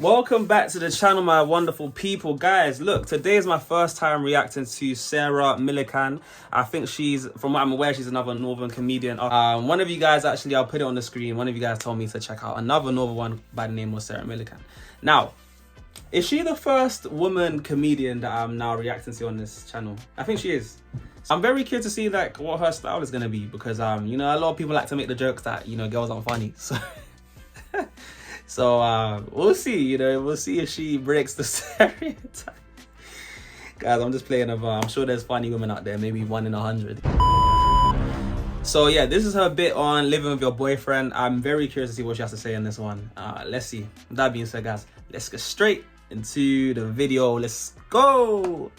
Welcome back to the channel, my wonderful people. Guys, look, today is my first time reacting to Sarah Millican. I think she's, from what I'm aware, she's another Northern comedian. One of you guys, actually, I'll put it on the screen. One of you guys told me to check out another Northern one by the name of Sarah Millican. Now, is she the first woman comedian that I'm now reacting to on this channel? I think she is. So I'm very curious to see like what her style is gonna be because you know, a lot of people like to make the jokes that, you know, girls aren't funny. So we'll see, you know, we'll see if she breaks the stereotype. Guys, I'm just playing of I'm sure there's funny women out there, maybe 1 in 100. So yeah, this is her bit on living with your boyfriend. I'm very curious to see what she has to say in this one. Let's see. With that being said, guys, let's get straight into the video. Let's go.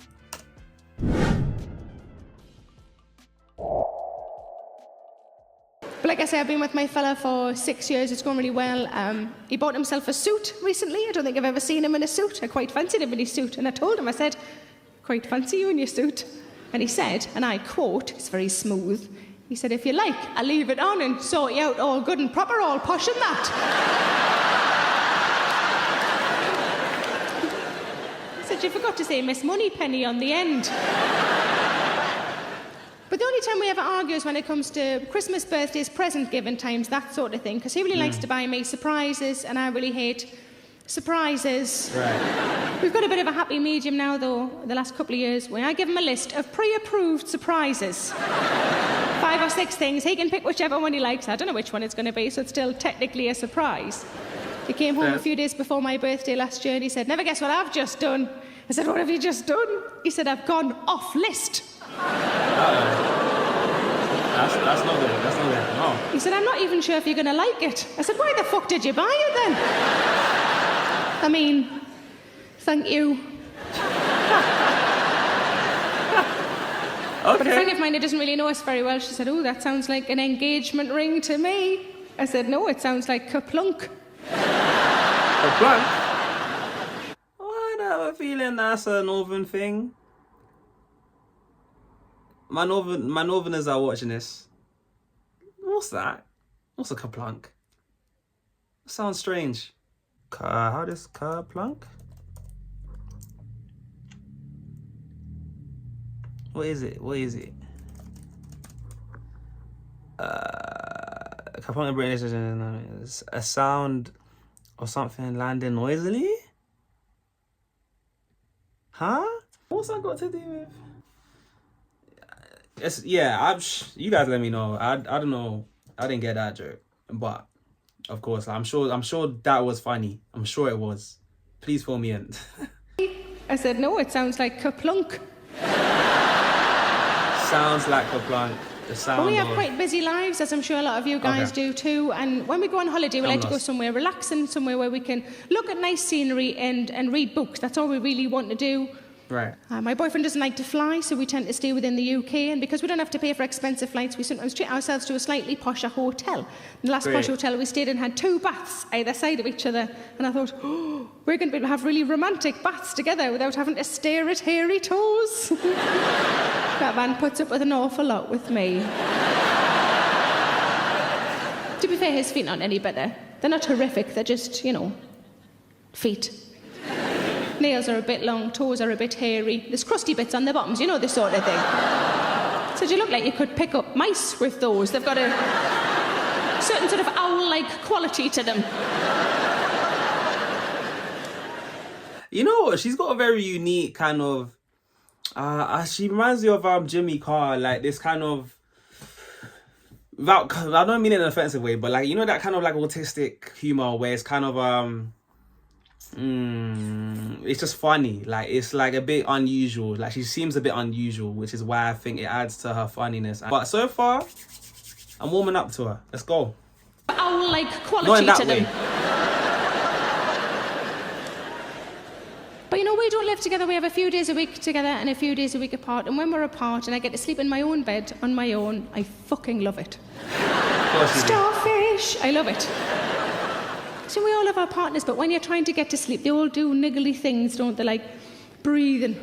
But like I say, I've been with my fella for 6 years. It's going really well. He bought himself a suit recently. I don't think I've ever seen him in a suit. I quite fancied him in his suit. And I told him, I said, quite fancy you in your suit. And he said, and I quote, it's very smooth, he said, if you like, I'll leave it on and sort you out all good and proper, all posh and that. I said, you forgot to say Miss Moneypenny on the end. But the only time we ever argue is when it comes to Christmas, birthdays, present giving times, that sort of thing. Because he really likes to buy me surprises, and I really hate surprises. Right. We've got a bit of a happy medium now, though, the last couple of years, where I give him a list of pre-approved surprises. 5 or 6 things. He can pick whichever one he likes. I don't know which one it's going to be, so it's still technically a surprise. He came home a few days before my birthday last year, and he said, never guess what I've just done. I said, what have you just done? He said, I've gone off list. That's not good. That's not good. No. He said, I'm not even sure if you're going to like it. I said, why the fuck did you buy it then? I mean, thank you. Okay. But a friend of mine who doesn't really know us very well, she said, oh, that sounds like an engagement ring to me. I said, no, it sounds like kerplunk. Kerplunk? I have a feeling that's a Northern thing. My Northerners are watching this. What's that? What's a kerplunk? Sounds strange. How does kerplunk? What is it? What is it? Kerplunk in British is a sound or something landing noisily? Huh? What's that got to do with? Yeah, you guys let me know. I don't know. I didn't get that joke, but of course, I'm sure that was funny. I'm sure it was. Please fill me in. I said, no, it sounds like kerplunk. Sounds like kerplunk. The sound. But we have quite busy lives, as I'm sure a lot of you guys do too. And when we go on holiday, we like to go somewhere relaxing, somewhere where we can look at nice scenery and read books. That's all we really want to do. Right. My boyfriend doesn't like to fly, so we tend to stay within the UK. And because we don't have to pay for expensive flights, we sometimes treat ourselves to a slightly posher hotel. The last posh hotel we stayed in had 2 baths either side of each other. And I thought, oh, we're going to be able to have really romantic baths together without having to stare at hairy toes. That man puts up with an awful lot with me. To be fair, his feet aren't any better. They're not horrific, they're just, you know, feet. Nails are a bit long, toes are a bit hairy. There's crusty bits on the bottoms, you know, this sort of thing. So you look like you could pick up mice with those. They've got a certain sort of owl-like quality to them. You know what? She's got a very unique kind of... she reminds me of Jimmy Carr, like this kind of... I don't mean it in an offensive way, but like, you know, that kind of like autistic humor where it's kind of... it's just funny. Like, it's like a bit unusual. Like, she seems a bit unusual, which is why I think it adds to her funniness. But so far, I'm warming up to her. Let's go. Owl-like quality to them. But you know, we don't live together. We have a few days a week together and a few days a week apart. And when we're apart and I get to sleep in my own bed on my own, I fucking love it. Starfish! I love it. So we all have our partners, but when you're trying to get to sleep, they all do niggly things, don't they? Like breathing.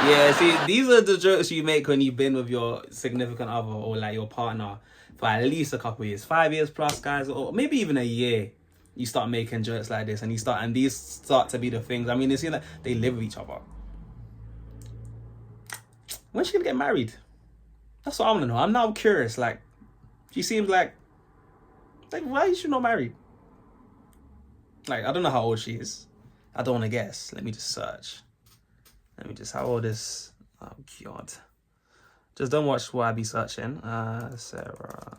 Yeah, see, these are the jokes you make when you've been with your significant other or like your partner for at least a couple of years, 5 years plus, guys, or maybe even a year. you start making jokes like this, and these start to be the things. I mean, it seems like they live with each other. When's she gonna get married? That's what I want to know. I'm now curious. Like, she seems like why is she not married? Like, I don't know how old she is. I don't want to guess. Let me just search. How old is? Oh God. Just don't watch what I be searching. Sarah.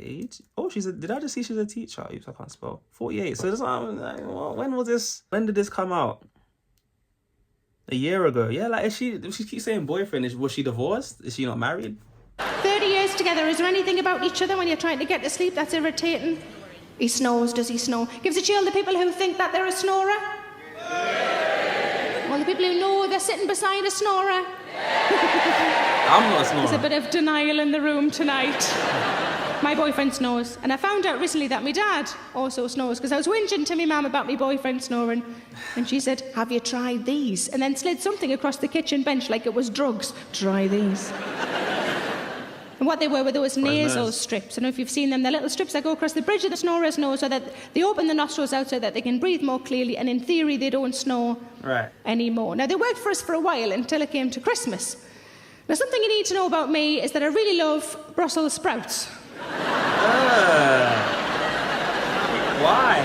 Age. Oh, did I just see she's a teacher? Oops, I can't spell. 48. So this, when was this? When did this come out? A year ago. Yeah, like, if she keeps saying boyfriend, was she divorced? Is she not married? 30 years together. Is there anything about each other when you're trying to get to sleep that's irritating? He snores. Does he snore? Gives a chill to people who think that they're a snorer. All the people who know they're sitting beside a snorer. I'm not a snorer. There's a bit of denial in the room tonight. My boyfriend snores, and I found out recently that my dad also snores, because I was whinging to my mum about my boyfriend snoring, and she said, have you tried these? And then slid something across the kitchen bench like it was drugs. Try these. And what they were those nasal strips. I don't know if you've seen them. They're little strips that go across the bridge of the snorer's nose so that they open the nostrils out so that they can breathe more clearly, and in theory they don't snore anymore. Now, they worked for us for a while until it came to Christmas. Now, something you need to know about me is that I really love Brussels sprouts. Why?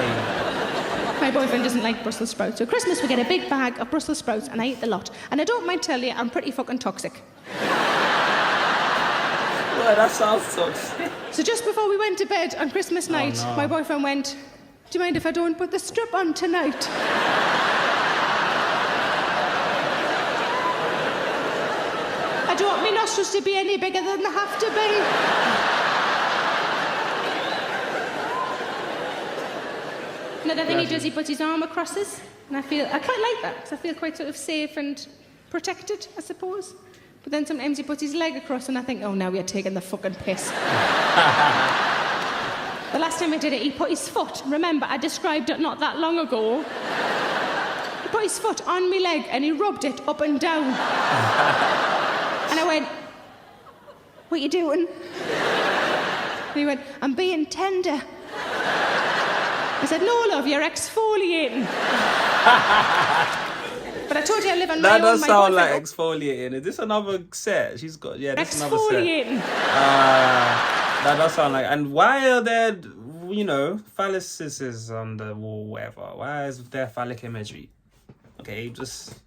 My boyfriend doesn't like Brussels sprouts. So at Christmas we get a big bag of Brussels sprouts, and I eat the lot. And I don't mind telling you, I'm pretty fucking toxic. Well, that sounds toxic. So just before we went to bed on Christmas night, my boyfriend went, do you mind if I don't put the strip on tonight? I don't want my nostrils to be any bigger than they have to be. Another thing he does, he puts his arm across us, and I quite like that, because I feel quite sort of safe and protected, I suppose. But then sometimes he puts his leg across, and I think, oh, now you're taking the fucking piss. The last time I did it, he put his foot. Remember, I described it not that long ago. He put his foot on my leg, and he rubbed it up and down. And I went, what are you doing? And he went, I'm being tender. I said, no, love, you're exfoliating. But I told you I live on my own. That does sound like exfoliating. Is this another set? She's got, this is another set. Exfoliating. That does sound like, and why are there, phalluses on the wall, whatever? Why is there phallic imagery? Okay, just,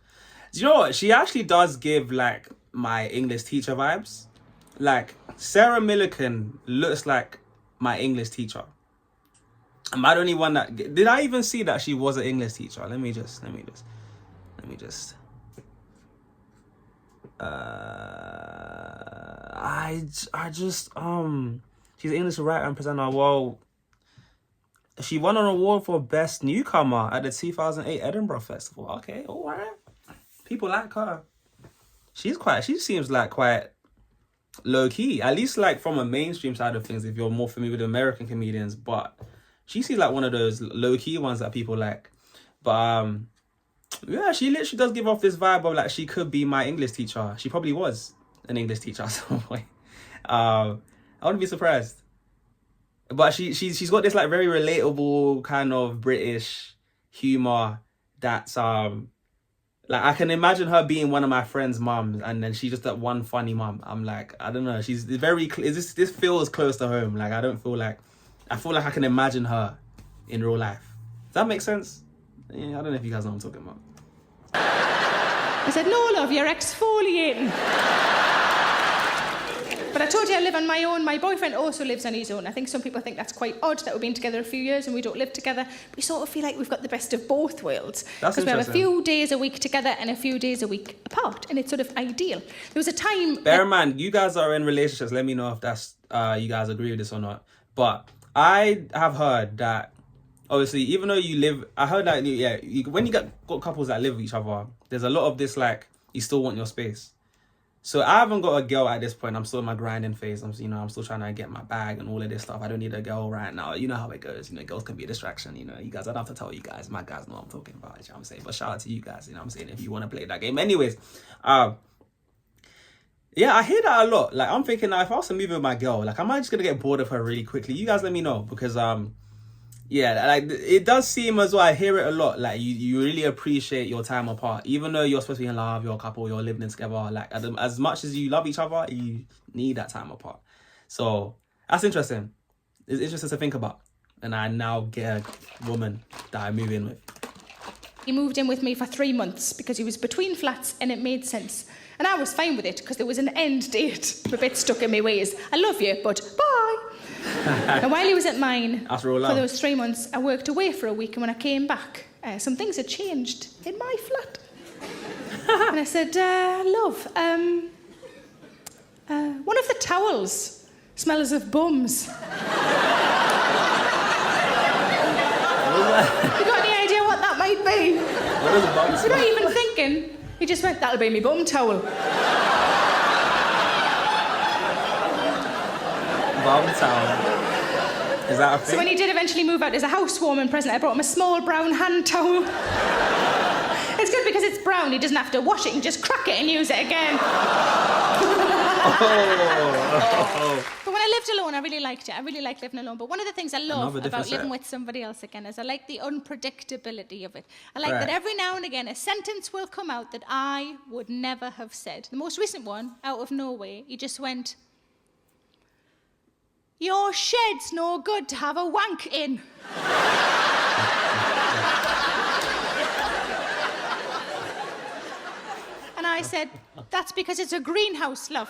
do you know what? She actually does give, like, my English teacher vibes. Like, Sarah Millican looks like my English teacher. Am I the only one that... Did I even see that she was an English teacher? Let me just... She's an English writer and presenter. Well, she won an award for Best Newcomer at the 2008 Edinburgh Festival. Okay, all right. People like her. She seems like quite low-key. At least, like, from a mainstream side of things, if you're more familiar with American comedians. But... she seems like one of those low-key ones that people like. But, yeah, she literally does give off this vibe of, like, she could be my English teacher. She probably was an English teacher at some point. I wouldn't be surprised. But she's got this, like, very relatable kind of British humor that's, like, I can imagine her being one of my friend's mums, and then she's just that one funny mum. I'm like, I don't know. She's very... This feels close to home. Like, I feel like I can imagine her in real life. Does that make sense? Yeah, I don't know if you guys know what I'm talking about. I said, no, love, you're exfoliating. But I told you I live on my own. My boyfriend also lives on his own. I think some people think that's quite odd that we've been together a few years and we don't live together. But we sort of feel like we've got the best of both worlds. Because we have a few days a week together and a few days a week apart. And it's sort of ideal. There was a time... Bear in mind, you guys are in relationships. Let me know if that's you guys agree with this or not. But I have heard that, obviously, even though you live... I heard that, when you got couples that live with each other, there's a lot of this, like, you still want your space. So I haven't got a girl at this point. I'm still in my grinding phase. I'm still trying to get my bag and all of this stuff. I don't need a girl right now. You know how it goes. Girls can be a distraction. You guys, I don't have to tell you guys. My guys know what I'm talking about. You know what I'm saying? But shout out to you guys. You know what I'm saying? If you want to play that game. Anyways, Yeah, I hear that a lot. Like, I'm thinking now, if I was to move with my girl, like, am I just gonna get bored of her really quickly? You guys let me know, because yeah, like, it does seem as well. I hear it a lot. Like, you really appreciate your time apart, even though you're supposed to be in love, you're a couple, you're living together. Like, as much as you love each other, you need that time apart. So that's interesting. It's interesting to think about. And I now get a woman that I move in with. He moved in with me for 3 months because he was between flats and it made sense. And I was fine with it because there was an end date. I'm a bit stuck in my ways. I love you, but bye. And while he was at mine, for those 3 months, I worked away for a week. And when I came back, some things had changed in my flat. And I said, love, one of the towels smells of bums. You got any idea what that might be? What is a bum smell? Without even thinking, he just went, that'll be me bum towel. Bum towel. Is that a thing? So when he did eventually move out as a housewarming present, I brought him a small brown hand towel. It's good because it's brown, he doesn't have to wash it, he can just crack it and use it again. But when I lived alone, I really liked it. I really liked living alone. But one of the things I love about living with somebody else again is I like the unpredictability of it. I like that every now and again a sentence will come out that I would never have said. The most recent one, out of nowhere, he just went, "Your shed's no good to have a wank in." And I said, "That's because it's a greenhouse, love."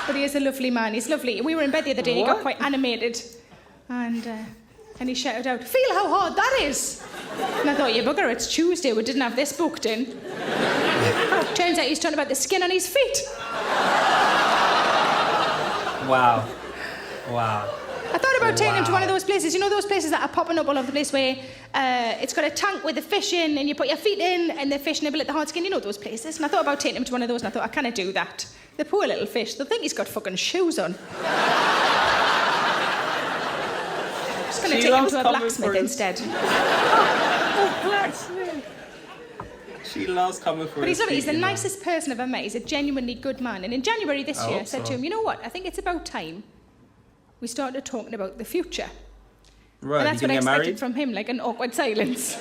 But he is a lovely man, he's lovely. We were in bed the other day, he got quite animated. And he shouted out, "Feel how hard that is." And I thought, you bugger, it's Tuesday, we didn't have this booked in. Turns out he's talking about the skin on his feet. Wow. I thought about taking him to one of those places, you know those places that are popping up all over the place where it's got a tank with the fish in and you put your feet in and the fish nibble at the hard skin, you know those places. And I thought about taking him to one of those and I thought, I can't do that. The poor little fish, they'll think he's got fucking shoes on. I'm just going to take him to a blacksmith instead. Blacksmith. She loves coming for. But he's lovely. He's the nicest person I've ever met. He's a genuinely good man. And in January this year, I said to him, you know what? I think it's about time we started talking about the future. Right, and that's what I expected from him, like an awkward silence.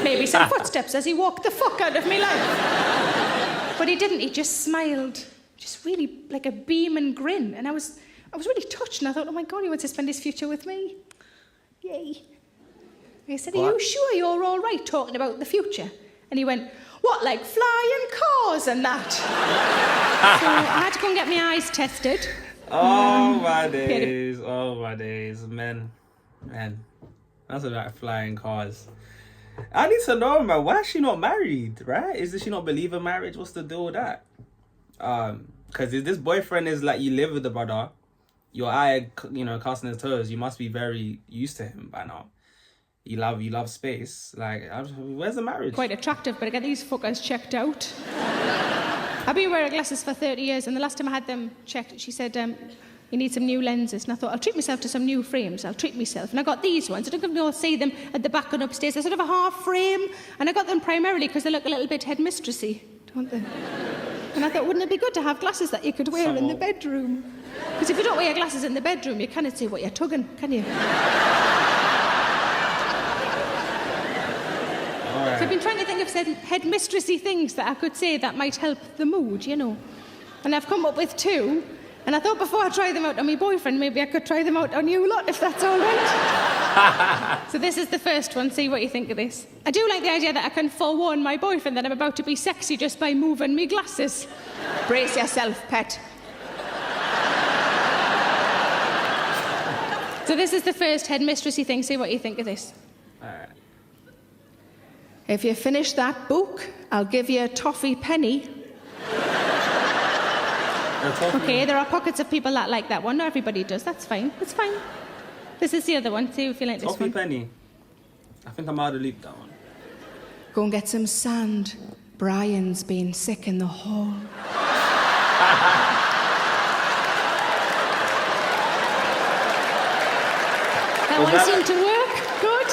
Maybe some footsteps as he walked the fuck out of my life. But he didn't. He just smiled. Just really like a beam and grin. And I was really touched. And I thought, oh my God, he wants to spend his future with me. Yay. I said, are you sure you're all right talking about the future? And he went, what, like flying cars and that? So I had to go and get my eyes tested. Oh my days, man. That's about flying cars. I need to know, man, why is she not married, right? Does she not believe in marriage? What's the deal with that? Because if this boyfriend is like, you live with the brother, your eye, casting his toes, you must be very used to him by now. You love space. Like, where's the marriage? Quite attractive, but I get these fuckers checked out. I've been wearing glasses for 30 years, and the last time I had them checked, she said, you need some new lenses. And I thought, I'll treat myself to some new frames. I'll treat myself. And I got these ones. I don't know if you'll see them at the back and upstairs. They're sort of a half frame. And I got them primarily because they look a little bit headmistressy, don't they? And I thought, wouldn't it be good to have glasses that you could wear in the bedroom? Because if you don't wear your glasses in the bedroom, you cannot see what you're tugging, can you? So I've been trying to think of headmistressy things that I could say that might help the mood, And I've come up with 2. And I thought before I try them out on my boyfriend, maybe I could try them out on you lot, if that's all right. So this is the first one. See what you think of this. I do like the idea that I can forewarn my boyfriend that I'm about to be sexy just by moving me glasses. Brace yourself, pet. So this is the first headmistressy thing. See what you think of this. All right. If you finish that book, I'll give you a toffee penny. Okay, there are pockets of people that like that one. Not everybody does. That's fine. It's fine. This is the other one. See if you like this one. Toffee penny. I think I might have leaked that one. Go and get some sand. Brian's been sick in the hall. That one seemed to work. Good.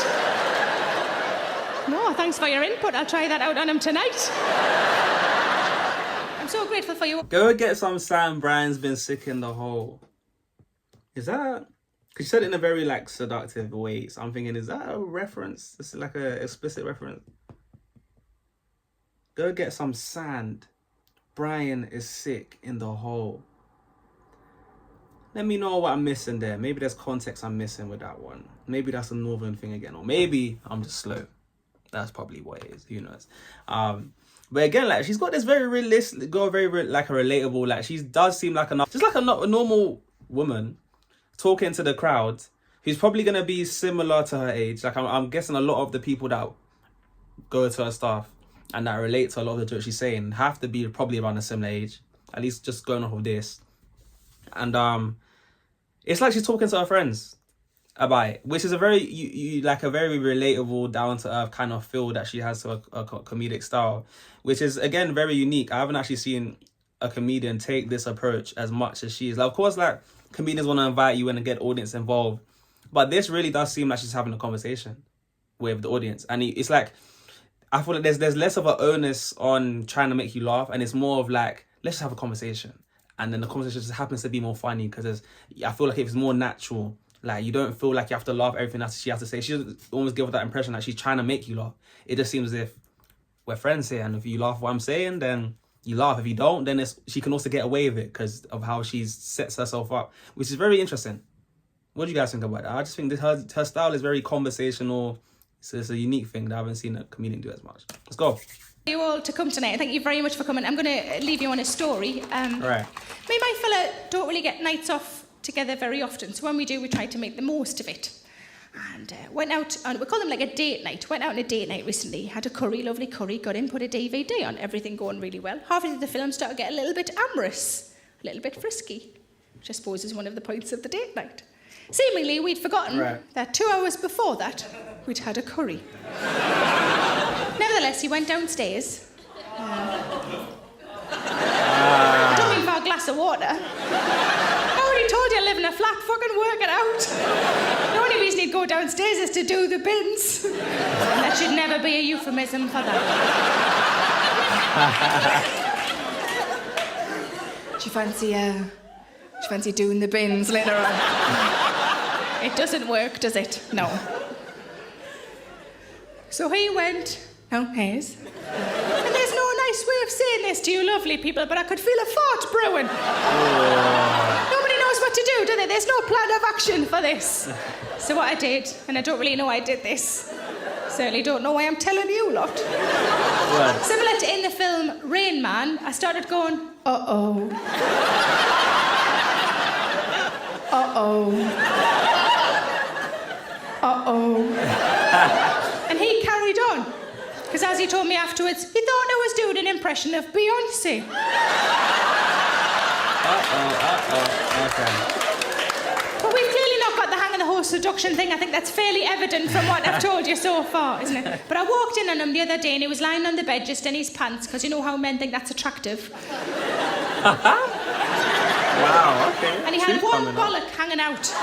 No, thanks for your input. I'll try that out on him tonight. I'm so grateful for you. Go get some sand. Brian's been sick in the hole. Is that? Because she said it in a very like seductive way. So I'm thinking, is that a reference? This is like a explicit reference. Go get some sand. Brian is sick in the hole. Let me know what I'm missing there. Maybe there's context I'm missing with that one. Maybe that's a northern thing again, or maybe I'm just slow. That's probably what it is. Who knows? But again, like she's got this very realistic, like a relatable. Like she does seem like a normal woman talking to the crowd who's probably gonna be similar to her age. Like I'm guessing a lot of the people that go to her stuff and that relate to a lot of the jokes she's saying have to be probably around a similar age. At least just going off of this. And it's like she's talking to her friends about it, which is a very like a very relatable, down to earth kind of feel that she has to a comedic style, which is again very unique. I haven't actually seen a comedian take this approach as much as she is. Like, of course, like comedians want to invite you in and get audience involved, but this really does seem like she's having a conversation with the audience, and it's like I feel like there's less of an onus on trying to make you laugh, and it's more of like, let's just have a conversation. And then the conversation just happens to be more funny because I feel like if it's more natural, like you don't feel like you have to laugh everything that she has to say. She doesn't almost give that impression that she's trying to make you laugh. It just seems as if we're friends here, and if you laugh what I'm saying, then you laugh. If you don't, then she can also get away with it because of how she sets herself up, which is very interesting. What do you guys think about that? I just think that her style is very conversational. So it's a unique thing that I haven't seen a comedian do as much. Let's go. You all to come tonight. Thank you very much for coming. I'm going to leave you on a story. Right. Me and my fella don't really get nights off together very often, so when we do, we try to make the most of it. And went out on, we call them like a date night. Went out on a date night recently, had a curry, lovely curry, got in, put a DVD on, everything going really well. Halfway through the film started to get a little bit amorous, a little bit frisky, which I suppose is one of the points of the date night. Seemingly, we'd forgotten that 2 hours before that, we'd had a curry. Nevertheless, he went downstairs. I took him for a glass of water. I already told you I live in a flat, fucking work it out. The only reason he'd go downstairs is to do the bins. That should never be a euphemism for that. Do you fancy doing the bins later on? It doesn't work, does it? No. So he went downstairs. And there's no nice way of saying this to you lovely people, but I could feel a fart brewing. Nobody knows what to do they? There's no plan of action for this. So what I did, and I don't really know why I did this, certainly don't know why I'm telling you lot. What? Similar to in the film Rain Man, I started going, uh-oh. Uh-oh. Uh-oh. And he carried on. Because as he told me afterwards, he thought I was doing an impression of Beyonce. Okay. But we've clearly not got the hang of the whole seduction thing. I think that's fairly evident from what I've told you so far, isn't it? But I walked in on him the other day and he was lying on the bed just in his pants, because you know how men think that's attractive. Wow, okay. And he had one bollock hanging out.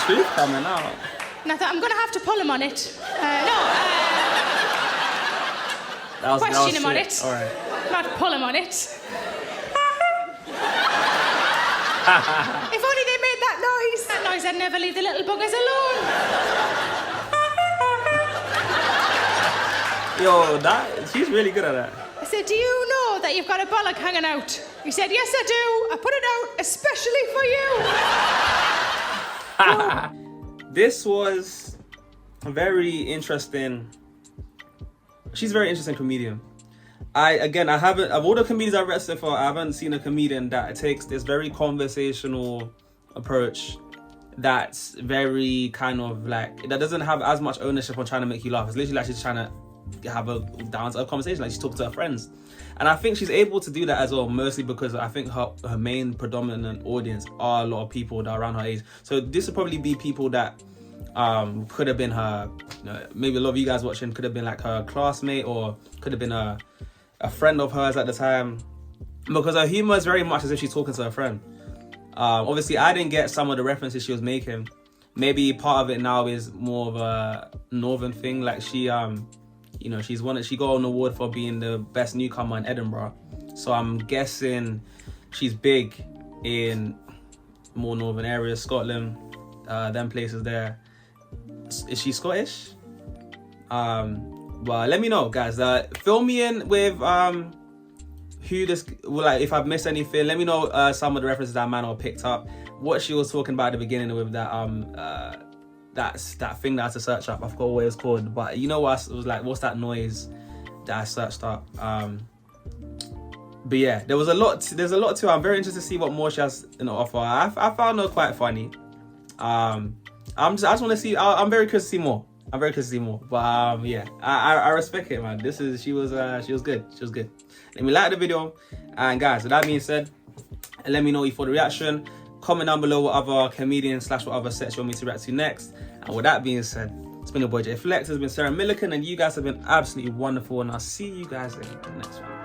Truth coming out. And I thought, I'm going to have to pull him on it. Question him on it. All right. Not pull him on it. If only they made that noise. That noise, I'd never leave the little buggers alone. Yo, she's really good at that. I said, do you know that you've got a bollock hanging out? He said, yes, I do. I put it out especially for you. This was very interesting. She's a very interesting comedian. Of all the comedians I've read so far, I haven't seen a comedian that takes this very conversational approach that's very kind of like, that doesn't have as much ownership on trying to make you laugh. It's literally like she's trying to have a down-to-earth conversation, like she's talking to her friends. And I think she's able to do that as well, mostly because I think her main predominant audience are a lot of people that are around her age. So this would probably be people that could have been her, maybe a lot of you guys watching could have been like her classmate, or could have been a friend of hers at the time, because her humor is very much as if she's talking to her friend. Obviously, I didn't get some of the references she was making. Maybe part of it now is more of a northern thing, like she got an award for being the best newcomer in Edinburgh, So I'm guessing she's big in more northern areas, Scotland, them places there. Is she Scottish? But let me know, guys. Fill me in with who this, like, if I've missed anything. Let me know some of the references that man picked up. What she was talking about at the beginning with that that thing that I had to search up. I forgot what it was called, but you know what? It was like, what's that noise that I searched up? But yeah, there's a lot to it. I'm very interested to see what more she has to offer. I found her quite funny. I just want to see. I'm very curious to see more. But yeah, I respect it, man. She was good. Let me like the video, and guys, with that being said, let me know for the reaction. Comment down below what other comedians / what other sets you want me to react to next. And with that being said, it's been your boy JayFlex. It's been Sarah Millican, and you guys have been absolutely wonderful. And I'll see you guys in the next one.